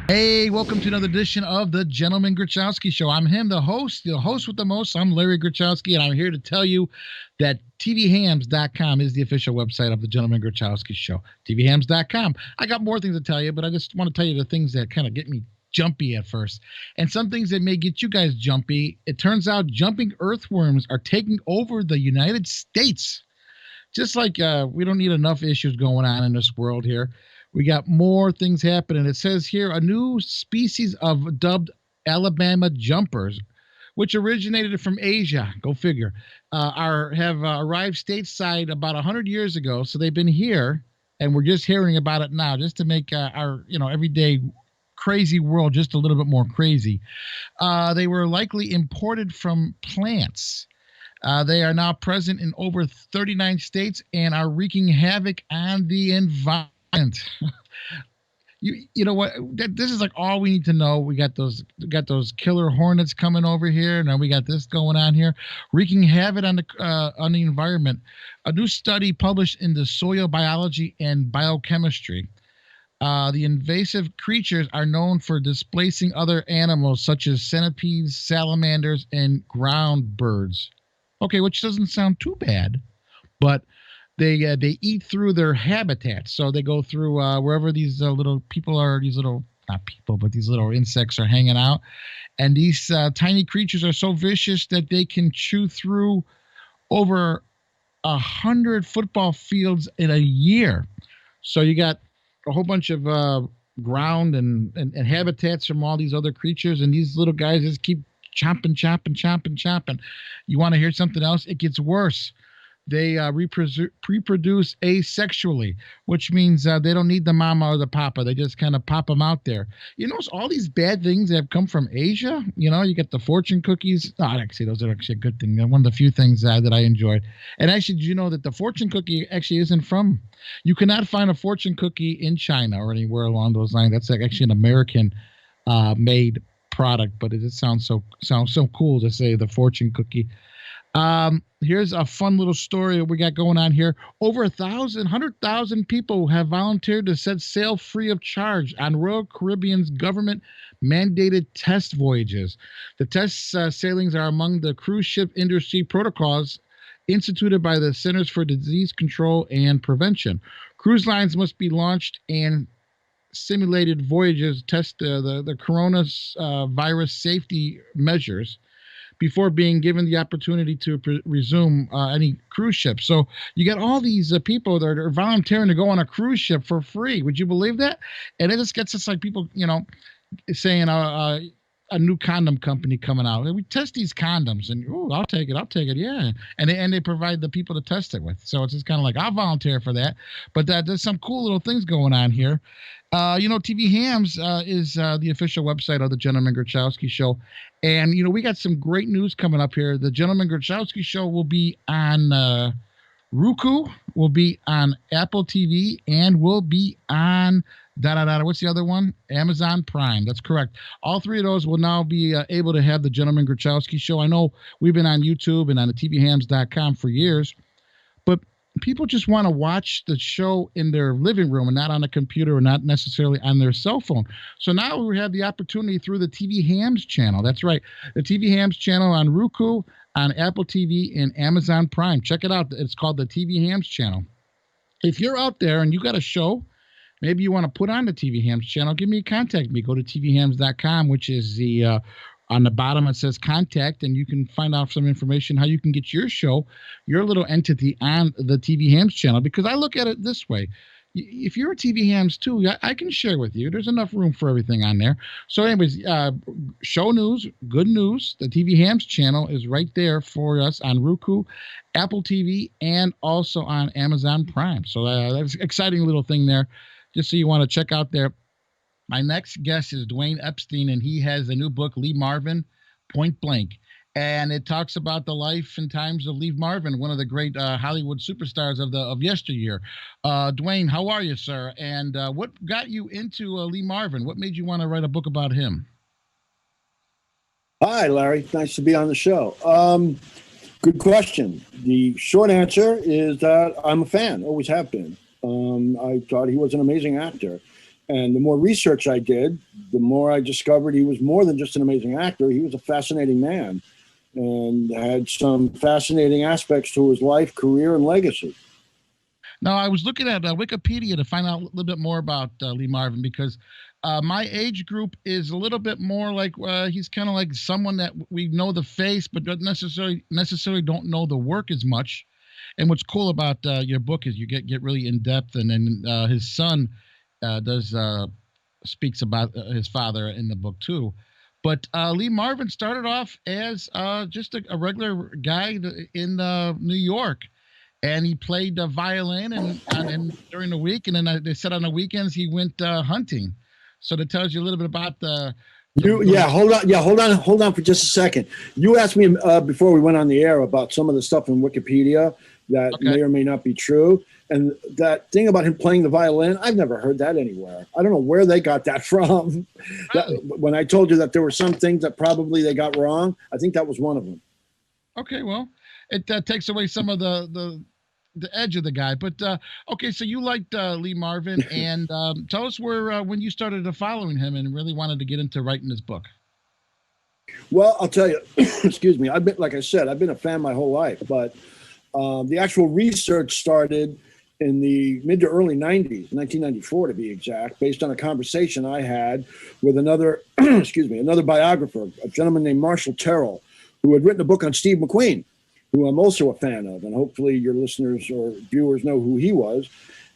Hey, welcome to another edition of the Gentleman Grachowski Show. I'm him, the host with the most. I'm Larry Grachowski, and I'm here to tell you that TVHams.com is the official website of the Gentleman Grachowski Show. TVHams.com. I got more things to tell you, but I just want to tell you the things that kind of get me jumpy at first. And some things that may get you guys jumpy. It turns out jumping earthworms are taking over the United States. Just like we don't need enough issues going on in this world here. We got more things happening. It says here a new species of dubbed Alabama jumpers, which originated from Asia. Go figure. Have arrived stateside about 100 years ago. So they've been here, and we're just hearing about it now, just to make our everyday crazy world just a little bit more crazy. They were likely imported from plants. They are now present in over 39 states and are wreaking havoc on the environment. You know what? This is like all we need to know. We got those killer hornets coming over here. Now we got this going on here, wreaking havoc on the environment. A new study published in the Soil Biology and Biochemistry. The invasive creatures are known for displacing other animals such as centipedes, salamanders, and ground birds. Okay, which doesn't sound too bad, but they eat through their habitats. So they go through wherever these little people are, these little, not people, but these little insects are hanging out. And these tiny creatures are so vicious that they can chew through over 100 football fields in a year. So you got a whole bunch of ground and habitats from all these other creatures. And these little guys just keep chomping. You want to hear something else? It gets worse. They reproduce asexually, which means they don't need the mama or the papa. They just kind of pop them out there. You know, all these bad things that have come from Asia. You know, you get the fortune cookies. Oh, actually, those are actually a good thing. They're one of the few things that I enjoyed. And actually, did you know that the fortune cookie actually isn't from? You cannot find a fortune cookie in China or anywhere along those lines. That's like actually an American made product, but it just sounds so cool to say the fortune cookie. Here's a fun little story we got going on here. Over 100,000 people have volunteered to set sail free of charge on Royal Caribbean's government mandated test voyages. The test sailings are among the cruise ship industry protocols instituted by the Centers for Disease Control and Prevention. Cruise lines must be launched and simulated voyages test the coronavirus safety measures before being given the opportunity to resume any cruise ship. So you got all these people that are volunteering to go on a cruise ship for free. Would you believe that? And it just gets us like people, saying a new condom company coming out. We test these condoms, and I'll take it, yeah. And they provide the people to test it with. So it's just kind of like I'll volunteer for that. But there's some cool little things going on here. TVHams is the official website of the Gentleman Grachowski Show. And, we got some great news coming up here. The Gentleman Grachowski Show will be on Roku, will be on Apple TV, and will be on what's the other one? Amazon Prime. That's correct. All three of those will now be able to have the Gentleman Grachowski Show. I know we've been on YouTube and on the TVHams.com for years, but people just want to watch the show in their living room and not on a computer or not necessarily on their cell phone. So now we have the opportunity through the TVHams channel. That's right. The TVHams channel on Roku, on Apple TV, and Amazon Prime. Check it out. It's called the TVHams channel. If you're out there and you got a show, maybe you want to put on the TVHams channel, contact me. Go to TVHams.com, which is the on the bottom, it says contact, and you can find out some information how you can get your show, your little entity on the TVHams channel. Because I look at it this way. If you're a TVHams too, I can share with you. There's enough room for everything on there. So anyways, show news, good news. The TVHams channel is right there for us on Roku, Apple TV, and also on Amazon Prime. So that's an exciting little thing there. Just so you want to check out there. My next guest is Dwayne Epstein, and he has a new book, Lee Marvin, Point Blank. And it talks about the life and times of Lee Marvin, one of the great Hollywood superstars of yesteryear. Dwayne, how are you, sir? And what got you into Lee Marvin? What made you want to write a book about him? Hi, Larry. Nice to be on the show. Good question. The short answer is that I'm a fan, always have been. I thought he was an amazing actor. And the more research I did, the more I discovered he was more than just an amazing actor. He was a fascinating man and had some fascinating aspects to his life, career, and legacy. Now, I was looking at Wikipedia to find out a little bit more about Lee Marvin because my age group is a little bit more like he's kind of like someone that we know the face, but don't necessarily don't know the work as much. And what's cool about your book is you get really in depth, and then his son does speaks about his father in the book too. But Lee Marvin started off as just a regular guy in New York, and he played the violin and during the week, and then they said on the weekends he went hunting. So that tells you a little bit about hold on for just a second. You asked me before we went on the air about some of the stuff in Wikipedia that may or may not be true. And that thing about him playing the violin, I've never heard that anywhere. I don't know where they got that from. Really? When I told you that there were some things that probably they got wrong, I think that was one of them. Okay, well, it takes away some of the edge of the guy. But okay, so you liked Lee Marvin, and tell us where when you started following him and really wanted to get into writing this book. Well, I'll tell you, excuse me. Like I said, I've been a fan my whole life, but the actual research started in the mid to early 90s, 1994 to be exact, based on a conversation I had with another, another biographer, a gentleman named Marshall Terrell, who had written a book on Steve McQueen, who I'm also a fan of, and hopefully your listeners or viewers know who he was.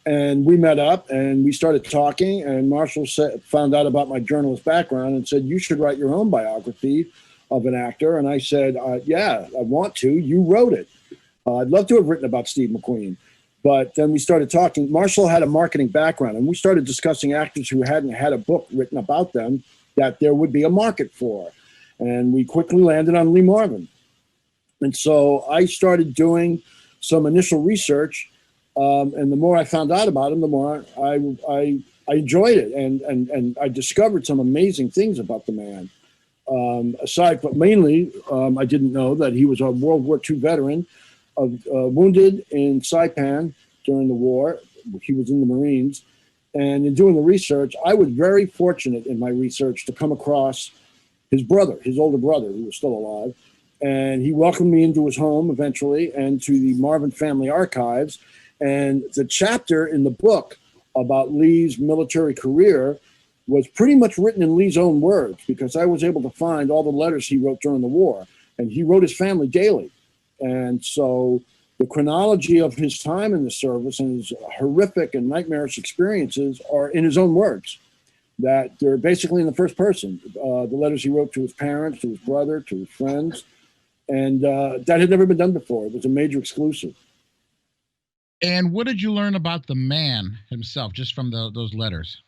And we met up and we started talking, and Marshall found out about my journalist background and said, you should write your own biography of an actor. And I said, yeah, I want to. You wrote it. I'd love to have written about Steve McQueen. But then we started talking. Marshall had a marketing background, and we started discussing actors who hadn't had a book written about them that there would be a market for. And we quickly landed on Lee Marvin. And so I started doing some initial research, and the more I found out about him, the more I enjoyed it, and I discovered some amazing things about the man. Aside from mainly, I didn't know that he was a World War II veteran, wounded in Saipan during the war. He was in the Marines, and in doing the research, I was very fortunate in my research to come across his brother, his older brother, who was still alive. And he welcomed me into his home eventually and to the Marvin family archives. And the chapter in the book about Lee's military career was pretty much written in Lee's own words, because I was able to find all the letters he wrote during the war. And he wrote his family daily. And so the chronology of his time in the service and his horrific and nightmarish experiences are in his own words, that they're basically in the first person. The letters he wrote to his parents, to his brother, to his friends. And that had never been done before. It was a major exclusive. And what did you learn about the man himself, just from those letters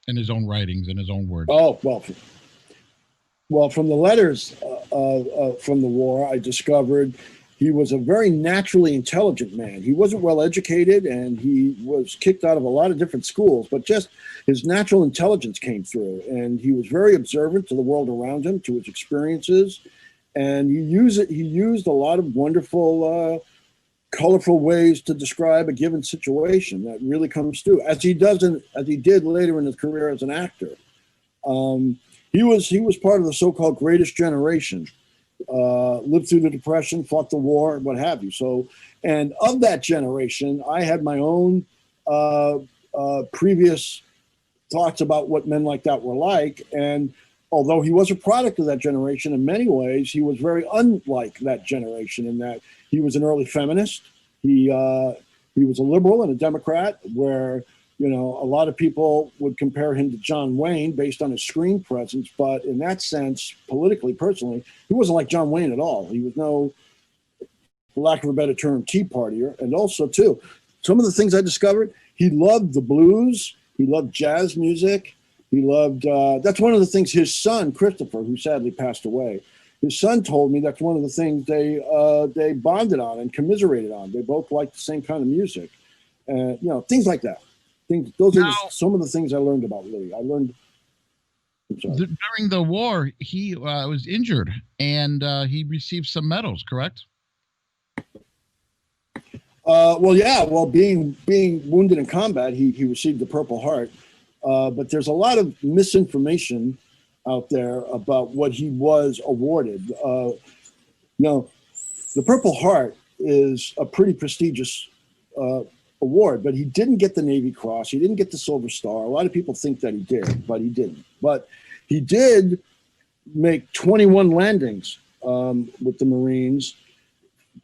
and his own writings and his own words? Oh, well, from the letters from the war, I discovered he was a very naturally intelligent man. He wasn't well educated, and he was kicked out of a lot of different schools, but just his natural intelligence came through. And he was very observant to the world around him, to his experiences. And he used a lot of wonderful, colorful ways to describe a given situation that really comes through, as he did later in his career as an actor. He was part of the so-called greatest generation, lived through the Depression, fought the war, what have you. So, and of that generation, I had my own previous thoughts about what men like that were like. And although he was a product of that generation, in many ways, he was very unlike that generation in that he was an early feminist. He was a liberal and a Democrat, where, you know, a lot of people would compare him to John Wayne based on his screen presence. But in that sense, politically, personally, he wasn't like John Wayne at all. He was no, for lack of a better term, Tea Partier. And also, too, some of the things I discovered, he loved the blues. He loved jazz music. He loved, that's one of the things his son, Christopher, who sadly passed away, his son told me that's one of the things they bonded on and commiserated on. They both liked the same kind of music. You know, things like that. Those are some of the things I learned about Lee. During the war, he was injured, and he received some medals, correct? Well, yeah. Well, being wounded in combat, he received the Purple Heart. But there's a lot of misinformation out there about what he was awarded. The Purple Heart is a pretty prestigious award, but he didn't get the Navy Cross. He didn't get the Silver Star. A lot of people think that he did, but he didn't. But he did make 21 landings with the Marines,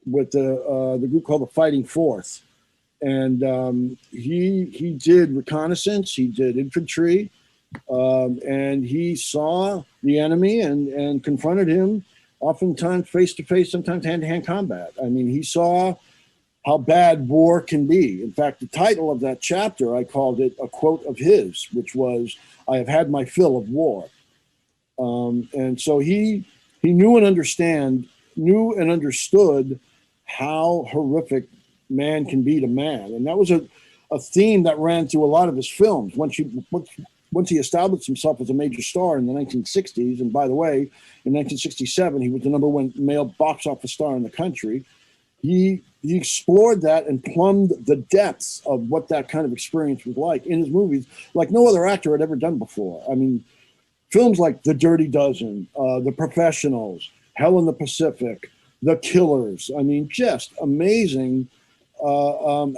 with the group called the Fighting Fourth. And he did reconnaissance, he did infantry, and he saw the enemy and confronted him, oftentimes face-to-face, sometimes hand-to-hand combat. I mean, he saw how bad war can be. In fact, the title of that chapter, I called it a quote of his, which was, "I have had my fill of war." And so he knew and understood how horrific man can be to man. And that was a theme that ran through a lot of his films. Once he established himself as a major star in the 1960s, and by the way, in 1967, he was the #1 male box office star in the country. He explored that and plumbed the depths of what that kind of experience was like in his movies, like no other actor had ever done before. I mean, films like The Dirty Dozen, The Professionals, Hell in the Pacific, The Killers. I mean, just amazing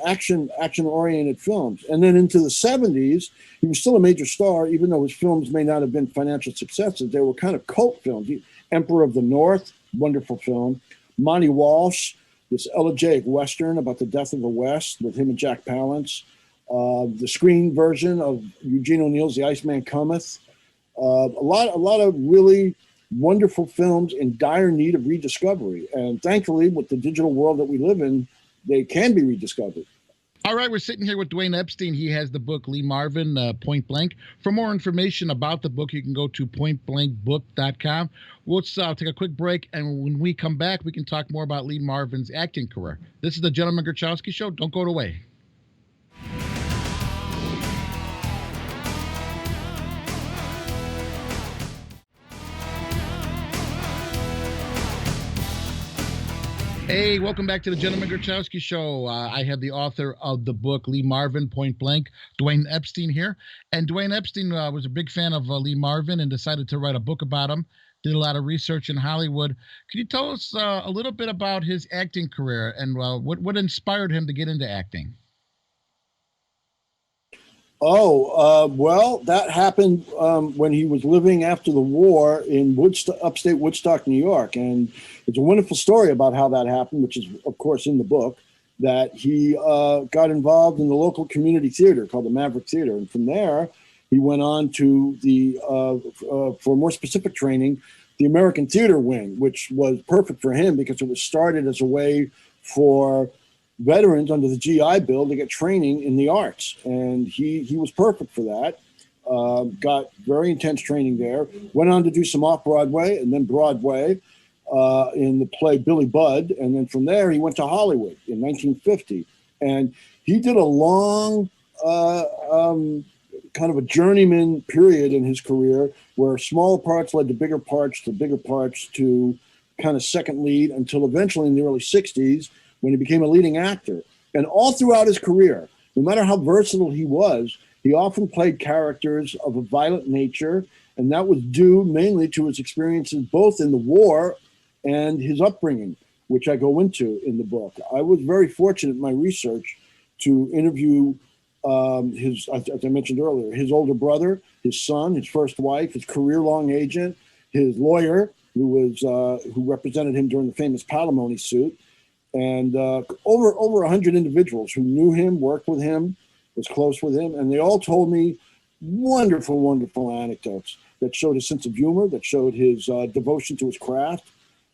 action-oriented films. And then into the 70s, he was still a major star, even though his films may not have been financial successes. They were kind of cult films. Emperor of the North, wonderful film. Monty Walsh, this elegiac Western about the death of the West with him and Jack Palance. The screen version of Eugene O'Neill's The Iceman Cometh. A lot of really wonderful films in dire need of rediscovery. And thankfully, with the digital world that we live in, they can be rediscovered. All right, we're sitting here with Dwayne Epstein. He has the book Lee Marvin, Point Blank. For more information about the book, you can go to pointblankbook.com. We'll take a quick break, and when we come back, we can talk more about Lee Marvin's acting career. This is the Gentleman Grachowski Show. Don't go away. Hey, welcome back to the Gentleman Grachowski Show. I have the author of the book, Lee Marvin, Point Blank, Dwayne Epstein here. And Dwayne Epstein was a big fan of Lee Marvin and decided to write a book about him. Did a lot of research in Hollywood. Can you tell us a little bit about his acting career and what inspired him to get into acting? Well, that happened when he was living after the war in upstate Woodstock, New York. And it's a wonderful story about how that happened, which is, of course, in the book, that he got involved in the local community theater called the Maverick Theater. And from there, he went on to for more specific training, the American Theater Wing, which was perfect for him because it was started as a way for veterans under the GI Bill to get training in the arts. And he was perfect for that. Got very intense training there. Went on to do some off-Broadway and then Broadway in the play Billy Budd. And then from there, he went to Hollywood in 1950. And he did a long kind of a journeyman period in his career where smaller parts led to bigger parts to kind of second lead until eventually in the early 60s, when he became a leading actor. And all throughout his career, no matter how versatile he was, he often played characters of a violent nature, and that was due mainly to his experiences both in the war and his upbringing, which I go into in the book. I was very fortunate in my research to interview as I mentioned earlier, his older brother, his son, his first wife, his career-long agent, his lawyer, who represented him during the famous Palimony suit, and over 100 individuals who knew him, worked with him, was close with him, and they all told me wonderful, wonderful anecdotes that showed his sense of humor, that showed his devotion to his craft,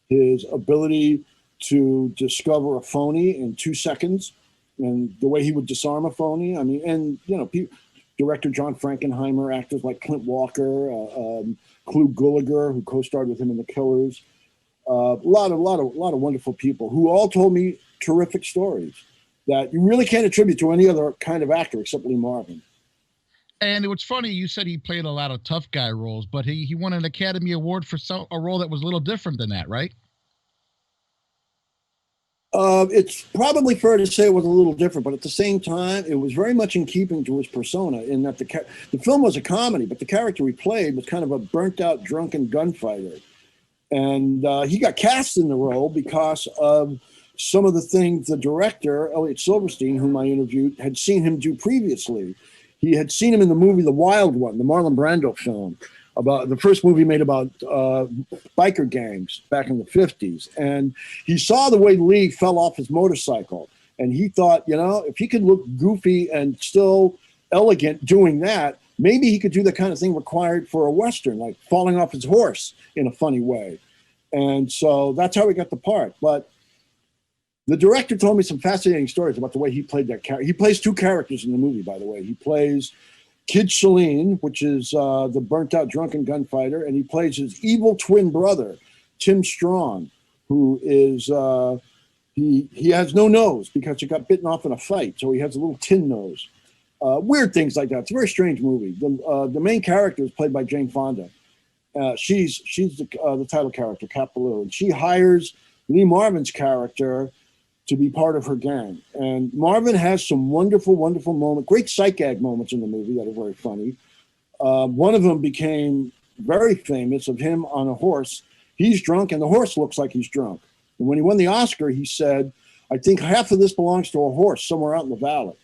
his ability to discover a phony in 2 seconds, and the way he would disarm a phony. I mean, and director John Frankenheimer, actors like Clint Walker, Clu Gulager, who co-starred with him in The Killers. A lot of wonderful people who all told me terrific stories that you really can't attribute to any other kind of actor except Lee Marvin. And what's funny, you said he played a lot of tough guy roles, but he won an Academy Award for a role that was a little different than that, right? It's probably fair to say it was a little different, but at the same time, it was very much in keeping to his persona. In that the film was a comedy, but the character he played was kind of a burnt-out, drunken gunfighter, and he got cast in the role because of some of the things the director Elliot Silverstein, whom I interviewed, had seen him do previously. He had seen him in the movie The Wild One, the Marlon Brando film, about the first movie made about biker gangs back in the 50s. And he saw the way Lee fell off his motorcycle. And he thought, you know, if he could look goofy and still elegant doing that, maybe he could do the kind of thing required for a Western, like falling off his horse in a funny way. And so that's how he got the part. But the director told me some fascinating stories about the way he played that character. He plays two characters in the movie, by the way. He plays Kid Shalene, which is the burnt-out drunken gunfighter, and he plays his evil twin brother, Tim Strong, who is he has no nose because he got bitten off in a fight, so he has a little tin nose. Weird things like that. It's a very strange movie. The main character is played by Jane Fonda. She's the title character, Cap Ballou, and she hires Lee Marvin's character to be part of her gang. And Marvin has some wonderful, wonderful moments, great sight gag moments in the movie that are very funny. One of them became very famous, of him on a horse. He's drunk and the horse looks like he's drunk. And when he won the Oscar, he said, I think half of this belongs to a horse somewhere out in the valley,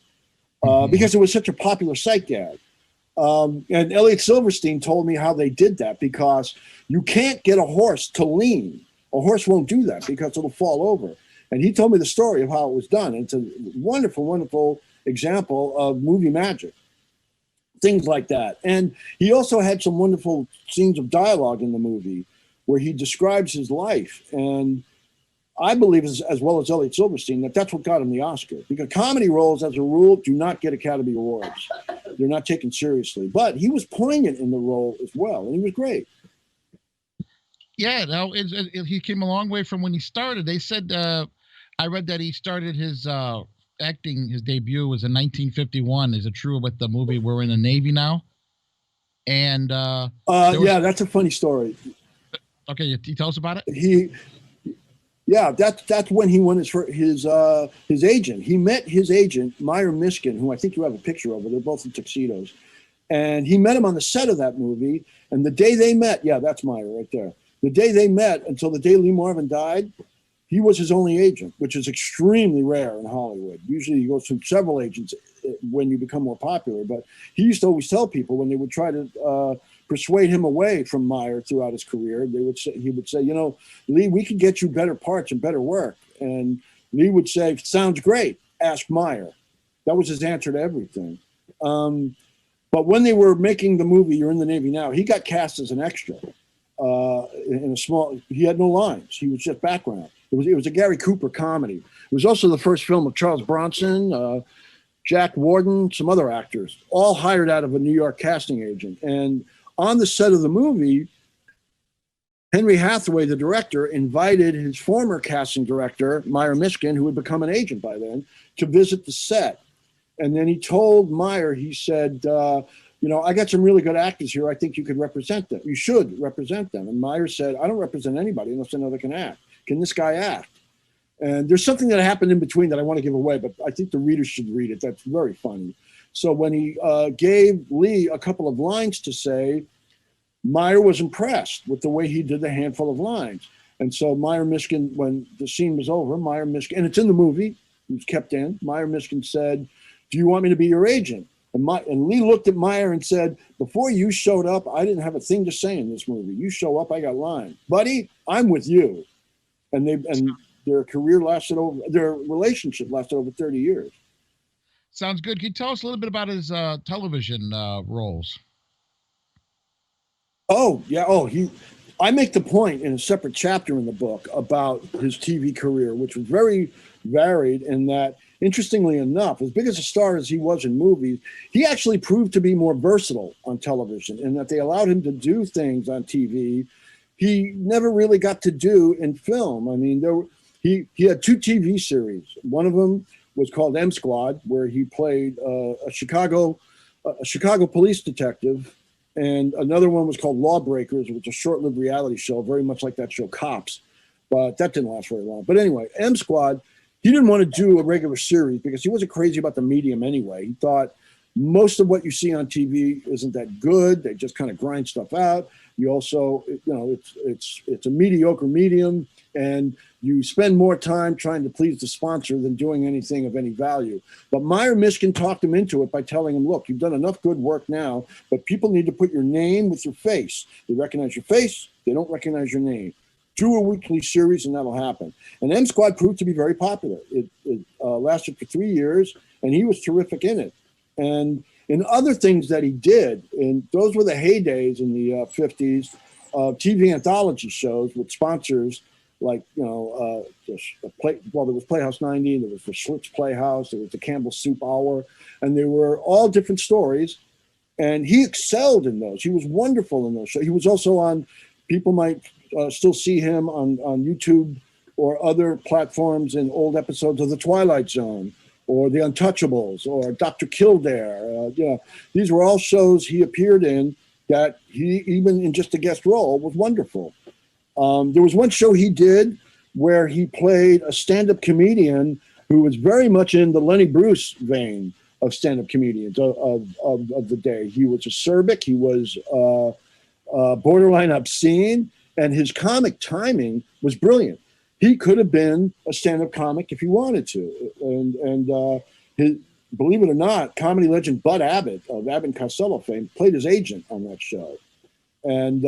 because it was such a popular sight gag. And Elliot Silverstein told me how they did that, because you can't get a horse to lean. A horse won't do that because it'll fall over. And he told me the story of how it was done. And it's a wonderful, wonderful example of movie magic, things like that. And he also had some wonderful scenes of dialogue in the movie where he describes his life. And I believe, as well as Elliot Silverstein, that that's what got him the Oscar. Because comedy roles, as a rule, do not get Academy Awards. They're not taken seriously. But he was poignant in the role as well, and he was great. Yeah, no, he came a long way from when he started. They said, I read that he started his acting, his debut was in 1951. Is it true with the movie We're in the Navy Now? And yeah, that's a funny story. Okay, you tell us about it. That's when he won his agent. He met his agent, Meyer Miskin, who I think you have a picture of. They're both in tuxedos, and he met him on the set of that movie. And the day they met, yeah, that's Meyer right there. The day they met, until the day Lee Marvin died, he was his only agent, which is extremely rare in Hollywood. Usually you go through several agents when you become more popular. But he used to always tell people when they would try to persuade him away from Meyer throughout his career, he would say, you know, Lee, we could get you better parts and better work. And Lee would say, sounds great, ask Meyer. That was his answer to everything. But when they were making the movie You're in the Navy Now, he got cast as an extra. He had no lines. He was just background. It was a Gary Cooper comedy. It was also the first film of Charles Bronson, Jack Warden, some other actors, all hired out of a New York casting agent. And on the set of the movie, Henry Hathaway, the director, invited his former casting director, Meyer Miskin, who had become an agent by then, to visit the set. And then he told Meyer, he said, you know, I got some really good actors here. I think you could represent them. You should represent them. And Meyer said, I don't represent anybody unless I know they can act. Can this guy act? And there's something that happened in between that I want to give away, but I think the readers should read it. That's very funny. So when he gave Lee a couple of lines to say, Meyer was impressed with the way he did the handful of lines. And so Meyer Miskin, when the scene was over, Meyer Miskin, and it's in the movie, it was kept in, Meyer Miskin said, do you want me to be your agent? And Lee looked at Meyer and said, before you showed up, I didn't have a thing to say in this movie. You show up, I got lines. Buddy, I'm with you. And their relationship lasted over 30 years. Sounds good. Can you tell us a little bit about his television roles? Oh, yeah. I make the point in a separate chapter in the book about his TV career, which was very varied in that, interestingly enough, as big as a star as he was in movies, he actually proved to be more versatile on television in that they allowed him to do things on TV he never really got to do in film. I mean, he had two TV series. One of them was called M Squad, where he played a Chicago police detective. And another one was called Lawbreakers, which was a short-lived reality show, very much like that show Cops. But that didn't last very long. But anyway, M Squad, he didn't want to do a regular series because he wasn't crazy about the medium anyway. He thought most of what you see on TV isn't that good. They just kind of grind stuff out. You also, it's a mediocre medium, and you spend more time trying to please the sponsor than doing anything of any value. But Meyer Mishkin talked him into it by telling him, look, you've done enough good work now, but people need to put your name with your face. They recognize your face, they don't recognize your name. Do a weekly series and that'll happen. And M Squad proved to be very popular. It lasted for 3 years, and he was terrific in it. And in other things that he did, and those were the heydays in the 50s, TV anthology shows with sponsors like, there was Playhouse 90, there was the Schlitz Playhouse, there was the Campbell Soup Hour, and they were all different stories. And he excelled in those. He was wonderful in those shows. He was also on, people might still see him on YouTube or other platforms in old episodes of The Twilight Zone or The Untouchables or Dr. Kildare. These were all shows he appeared in that he, even in just a guest role, was wonderful. There was one show he did where he played a stand-up comedian who was very much in the Lenny Bruce vein of stand-up comedians of the day. He was acerbic, he was borderline obscene, and his comic timing was brilliant. He could have been a stand-up comic if he wanted to. And his, believe it or not, comedy legend Bud Abbott of Abbott and Costello fame played his agent on that show. And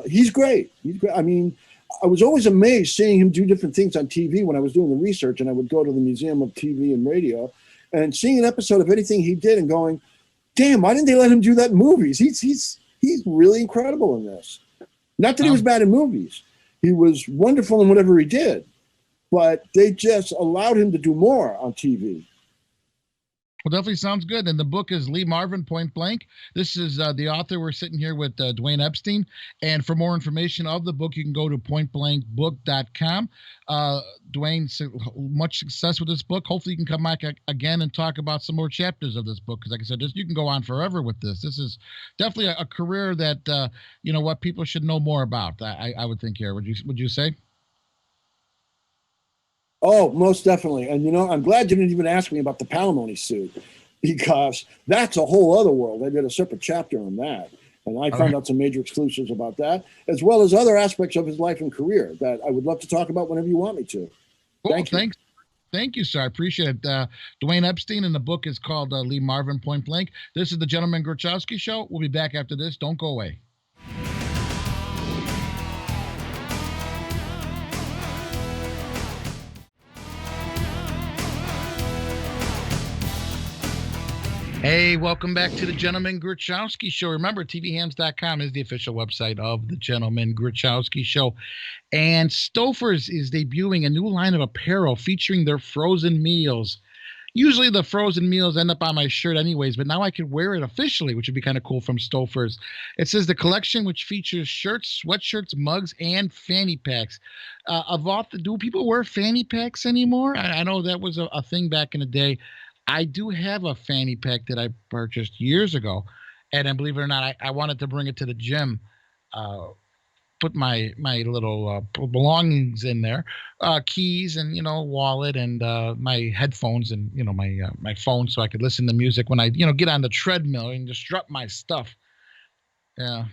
he's great. He's great. I mean, I was always amazed seeing him do different things on TV when I was doing the research, and I would go to the Museum of TV and Radio and seeing an episode of anything he did and going, damn, why didn't they let him do that in movies? He's really incredible in this. Not that he was bad in movies. He was wonderful in whatever he did, but they just allowed him to do more on TV. Well, definitely sounds good. And the book is Lee Marvin, Point Blank. This is the author. We're sitting here with Dwayne Epstein. And for more information of the book, you can go to pointblankbook.com. Dwayne, much success with this book. Hopefully you can come back again and talk about some more chapters of this book. Because like I said, you can go on forever with this. This is definitely a career that, what people should know more about, I would think here. Would you say? Oh, most definitely. And, I'm glad you didn't even ask me about the palimony suit, because that's a whole other world. I did a separate chapter on that. And I found out some major exclusives about that, as well as other aspects of his life and career that I would love to talk about whenever you want me to. Cool, thanks. Thank you, sir. I appreciate it. Dwayne Epstein, and the book is called Lee Marvin, Point Blank. This is the Gentleman Gruchowski Show. We'll be back after this. Don't go away. Hey, welcome back to the Gentleman Gruchowski Show. Remember, TVHams.com is the official website of the Gentleman Gruchowski Show. And Stouffer's is debuting a new line of apparel featuring their frozen meals. Usually the frozen meals end up on my shirt anyways, but now I can wear it officially, which would be kind of cool from Stouffer's. It says the collection, which features shirts, sweatshirts, mugs, and fanny packs. Do people wear fanny packs anymore? I know that was a thing back in the day. I do have a fanny pack that I purchased years ago, and then believe it or not, I wanted to bring it to the gym, put my little belongings in there, keys and wallet and my headphones and my phone, so I could listen to music when I get on the treadmill and just drop my stuff. Yeah.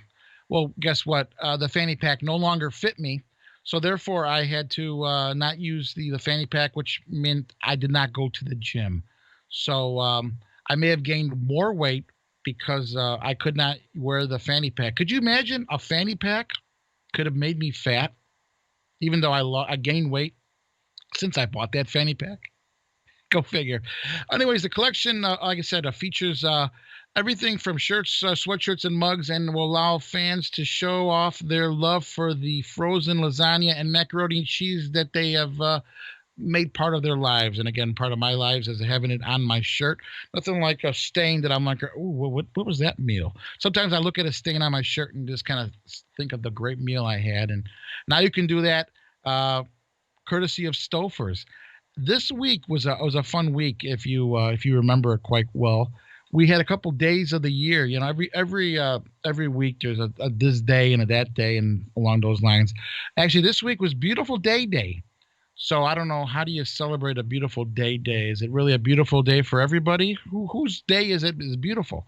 Well, guess what? The fanny pack no longer fit me. So therefore, I had to not use the fanny pack, which meant I did not go to the gym. So I may have gained more weight because I could not wear the fanny pack. Could you imagine a fanny pack could have made me fat, even though I gained weight since I bought that fanny pack? Go figure. Anyways, the collection, like I said, features everything from shirts, sweatshirts, and mugs, and will allow fans to show off their love for the frozen lasagna and macaroni and cheese that they have made part of their lives. And again, part of my lives is having it on my shirt. Nothing like a stain that I'm like, oh, what was that meal? Sometimes I look at a stain on my shirt and just kind of think of the great meal I had. And now you can do that courtesy of Stouffer's. This week was a fun week if you remember it quite well. We had a couple days of the year, every week there's a this day and a that day and along those lines. Actually, this week was Beautiful Day. So I don't know. How do you celebrate a beautiful day? Is it really a beautiful day for everybody? Whose day is it is beautiful?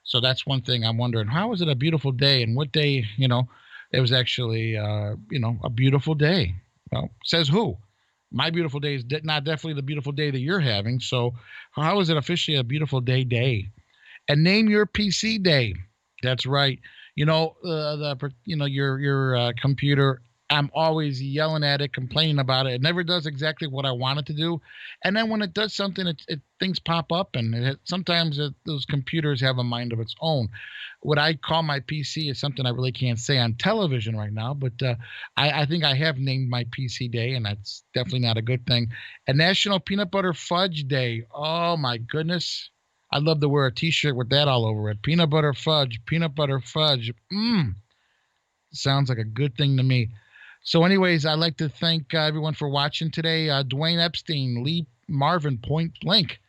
So that's one thing I'm wondering. How is it a beautiful day, and what day? It was actually a beautiful day. Well, says who? My beautiful day is not definitely the beautiful day that you're having. So how is it officially a beautiful day? And name your PC day. That's right. Your computer. I'm always yelling at it, complaining about it. It never does exactly what I want it to do, and then when it does something, things pop up, and sometimes those computers have a mind of its own. What I call my PC is something I really can't say on television right now, but I think I have named my PC day, and that's definitely not a good thing. A National Peanut Butter Fudge Day. Oh my goodness. I'd love to wear a T-shirt with that all over it. Peanut butter fudge, peanut butter fudge. Sounds like a good thing to me. So, anyways, I'd like to thank everyone for watching today. Dwayne Epstein, Lee Marvin, Point Blank.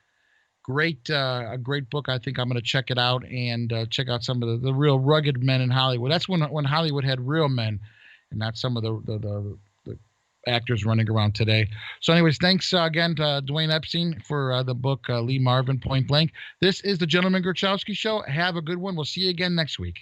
A great book. I think I'm going to check it out and check out some of the real rugged men in Hollywood. That's when Hollywood had real men, and not some of the actors running around today. So, anyways, thanks again to Dwayne Epstein for the book Lee Marvin, Point Blank. This is the Gentleman Gurchowski Show. Have a good one. We'll see you again next week.